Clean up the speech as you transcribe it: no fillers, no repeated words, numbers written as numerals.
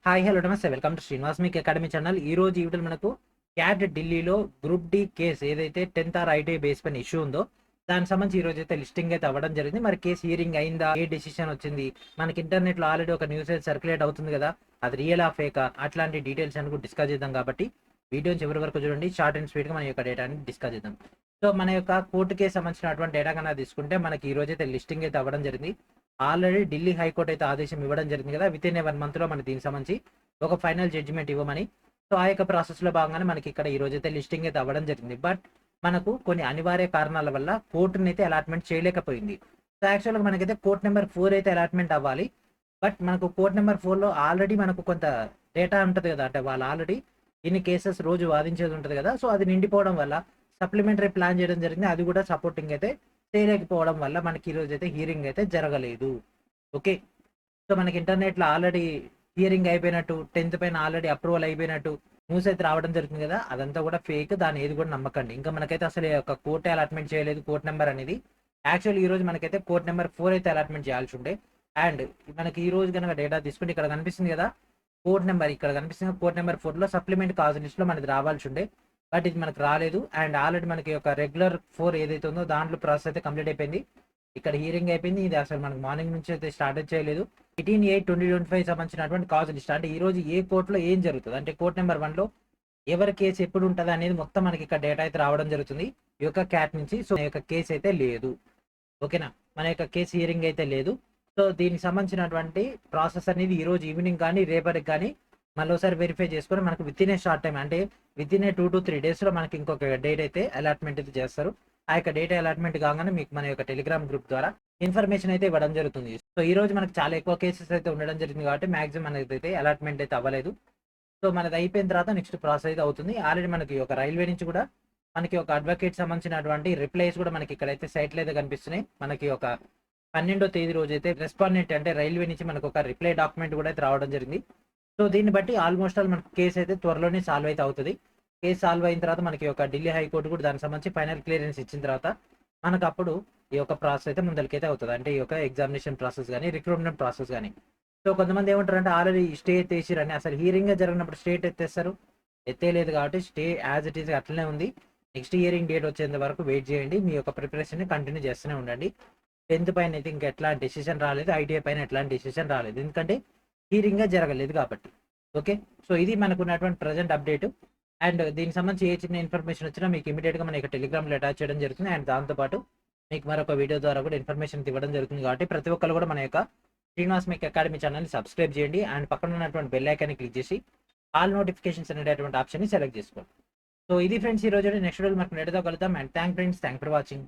Hi hello నమస్తే welcome to Srinivas మీకు academy channel. ఈ రోజు ఈ వీడియోలో మనకు క్యాట్ ఢిల్లీలో గ్రూప్ డి కేసు ఏదైతే 10th ఆర్ ఐటీ బేస్ పైన ఇష్యూ ఉందో దానికి సంబంధించి ఈ రోజు అయితే లిస్టింగ్ అయితే అవ్వడం జరిగింది. మరి కేసు హియరింగ్ అయిందా, ఏ డెసిషన్ వచ్చింది, మనకి ఇంటర్నెట్ లో ఆల్రెడీ ఒక న్యూస్ అయితే సర్క్యులేట్ అవుతుంది కదా, అది రియల్ ఆ ఫేకా, అట్లాంటి డీటెయిల్స్ అని కూడా డిస్కస్ చేద్దాం. కాబట్టి వీడియో చివరి వరకు చూడండి, షార్ట్ అండ్ స్వీట్ గా మన యొక్క డేటాని డిస్కస్ చేద్దాం. సో మన యొక్క కోర్టు కేసు సంబంధించినటువంటి డేటా కన్నా తీసుకుంటే మనకి ఈ రోజు అయితే లిస్టింగ్ అయితే అవ్వడం జరిగింది. ఆల్రెడీ ఢిల్లీ హైకోర్టు అయితే ఆదేశం ఇవ్వడం జరిగింది కదా, విత్ ఇన్ 1 month లో మనకి దీనికి సంబంధించి ఒక ఫైనల్ జడ్జిమెంట్ ఇవ్వమని. సో ఆ యొక్క ప్రాసెస్ లో భాగంగానే మనకి ఇక్కడ ఈ రోజు అయితే లిస్టింగ్ అయితే అవ్వడం జరిగింది. బట్ మనకు కొన్ని అనివార్య కారణాల వల్ల కోర్టుని అయితే అలాట్మెంట్ చేయలేకపోయింది. సో యాక్చువల్గా మనకైతే కోర్ట్ నెంబర్ 4 అయితే అలాట్మెంట్ అవ్వాలి. బట్ మనకు కోర్ట్ నెంబర్ 4లో ఆల్రెడీ మనకు కొంత డేటా ఉంటుంది కదా, అంటే వాళ్ళు ఆల్రెడీ ఇన్ని కేసెస్ రోజు వాదించేది ఉంటుంది కదా, సో అది నిండిపోవడం వల్ల సప్లిమెంటరీ ప్లాన్ చేయడం జరిగింది. అది కూడా సపోర్టింగ్ అయితే చేయలేకపోవడం వల్ల మనకి ఈ రోజు అయితే హియరింగ్ అయితే జరగలేదు. ఓకే, సో మనకి ఇంటర్నెట్ లో ఆల్రెడీ హియరింగ్ అయిపోయినట్టు, 10th పైన ఆల్రెడీ అప్రూవల్ అయిపోయినట్టు న్యూస్ అయితే రావడం జరుగుతుంది కదా, అదంతా కూడా ఫేక్. దాని ఏది కూడా నమ్మకండి. ఇంకా మనకైతే అసలు ఒక కోర్ట్ అలాట్మెంట్ చేయలేదు కోర్ట్ నెంబర్ అనేది. యాక్చువల్ ఈ రోజు మనకైతే కోర్ట్ నెంబర్ 4 అయితే అలాట్మెంట్ చేయాల్సి ఉండే. అండ్ మనకి ఈ రోజు కనుక డేటా తీసుకుంటే ఇక్కడ కనిపిస్తుంది కదా కోర్ట్ నెంబర్, ఇక్కడ కనిపిస్తుంది కోర్ట్ నెంబర్ 4లో సప్లిమెంట్ కాజ్ లిస్ట్ లో మనది రావాల్సి ఉండే. బట్ ఇది మనకు రాలేదు. అండ్ ఆల్రెడీ మనకి ఒక రెగ్యులర్ 4 ఏదైతే ఉందో దాంట్లో ప్రాసెస్ అయితే కంప్లీట్ అయిపోయింది. ఇక్కడ హియరింగ్ అయిపోయింది. ఇది అసలు మనకు మార్నింగ్ నుంచి అయితే స్టార్ట్ చేయలేదు. 18/8/2025 సంబంధించినటువంటి కాజ్ లిస్ట్, అంటే ఈ రోజు ఏ కోర్టులో ఏం జరుగుతుంది, అంటే కోర్ట్ నెంబర్ 1లో ఎవరి కేసు ఎప్పుడు ఉంటుంది అనేది మొత్తం మనకి ఇక్కడ డేటా అయితే రావడం జరుగుతుంది ఈ యొక్క క్యాట్ నుంచి. సో మన యొక్క కేసు అయితే లేదు. ఓకేనా, మన యొక్క కేసు హియరింగ్ అయితే లేదు. సో దీనికి సంబంధించినటువంటి ప్రాసెస్ అనేది ఈ రోజు ఈవినింగ్ కానీ రేపటికి కానీ మళ్ళీ ఒకసారి వెరిఫై చేసుకొని మనకు with in a short time, అంటే with in a 2 to 3 days లో మనకి ఇంకొక డేట్ అయితే అలాట్మెంట్ అయితే చేస్తారు. ఆ యొక్క డేటా అలాట్మెంట్ కాగానే మీకు మన యొక్క టెలిగ్రామ్ గ్రూప్ ద్వారా ఇన్ఫర్మేషన్ అయితే ఇవ్వడం జరుగుతుంది. సో ఈ రోజు మనకి చాలా ఎక్కువ కేసెస్ అయితే ఉండడం జరిగింది కాబట్టి మాక్సిమం అనేది అయితే అలాట్మెంట్ అయితే అవ్వలేదు. సో మనది అయిపోయిన తర్వాత నెక్స్ట్ ప్రాసెస్ అయితే అవుతుంది. ఆల్రెడీ మనకి ఒక రైల్వే నుంచి కూడా మనకి ఒక అడ్వకేట్ సంబంధించినటువంటి రిప్లైస్ కూడా మనకి ఇక్కడైతే సైట్లో అయితే కనిపిస్తున్నాయి. మనకి ఒక 12వ తేదీ రోజు అయితే రెస్పాండెంట్ అంటే రైల్వే నుంచి మనకు ఒక రిప్లై డాక్యుమెంట్ కూడా అయితే రావడం జరిగింది. సో దీన్ని బట్టి ఆల్మోస్ట్ ఆల్ మనకి కేసు అయితే త్వరలోనే సాల్వ్ అయితే అవుతుంది. కేసు సాల్వ్ అయిన తర్వాత మనకి ఒక ఢిల్లీ హైకోర్టు కూడా దానికి సంబంధించి ఫైనల్ క్లియరెన్స్ ఇచ్చిన తర్వాత మనకు అప్పుడు ఈ యొక్క ప్రాసెస్ అయితే ముందరికైతే అవుతుంది. అంటే ఈ యొక్క ఎగ్జామినేషన్ ప్రాసెస్ కానీ రిక్రూట్మెంట్ ప్రాసెస్ కానీ. సో కొంతమంది ఏమంటారు అంటే ఆల్రెడీ స్టే ఎత్తేసిరని, అసలు హియరింగ్ జరిగినప్పుడు స్టేట్ ఎత్తేస్తారు, ఎత్తేయలేదు కాబట్టి స్టే యాజ్ ఇట్ ఈస్ అట్లనే ఉంది. నెక్స్ట్ హియరింగ్ డేట్ వచ్చేంత వరకు వెయిట్ చేయండి. మీ యొక్క ప్రిపరేషన్ కంటిన్యూ చేస్తూనే ఉండండి. 10th పైన అయితే ఇంకా ఎట్లాంటి డెసిషన్ రాలేదు, ఐటీఐ పైన ఎట్లాంటి డెసిషన్ రాలేదు, ఎందుకంటే హియరింగ్ జరగలేదు కాబట్టి. ఓకే, సో ఇది మనకు ఉన్నటువంటి ప్రజెంట్ అప్డేట్. అండ్ దీనికి సంబంధించి ఏ చిన్న ఇన్ఫర్మేషన్ వచ్చినా మీకు ఇమీడియట్గా మన యొక్క టెలిగ్రామ్లో అటాచ్ చేయడం జరుగుతుంది. అండ్ దాంతోపాటు మీకు మరొక వీడియో ద్వారా కూడా ఇన్ఫర్మేషన్ ఇవ్వడం జరుగుతుంది. కాబట్టి ప్రతి ఒక్కరు కూడా మన యొక్క శ్రీనివాస్ మీకు అకాడమీ ఛానల్ని సబ్స్క్రైబ్ చేయండి. అండ్ పక్కన ఉన్నటువంటి బెల్ ఐకాన్ని క్లిక్ చేసి ఆల్ నోటిఫికేషన్స్ అనేటువంటి ఆప్షన్ని సెలెక్ట్ చేసుకోండి. సో ఇది ఫ్రెండ్స్ ఈ రోజు. నెక్స్ట్ వీడియో మనకు నెట్తో కలుద్దాం. And thank for watching.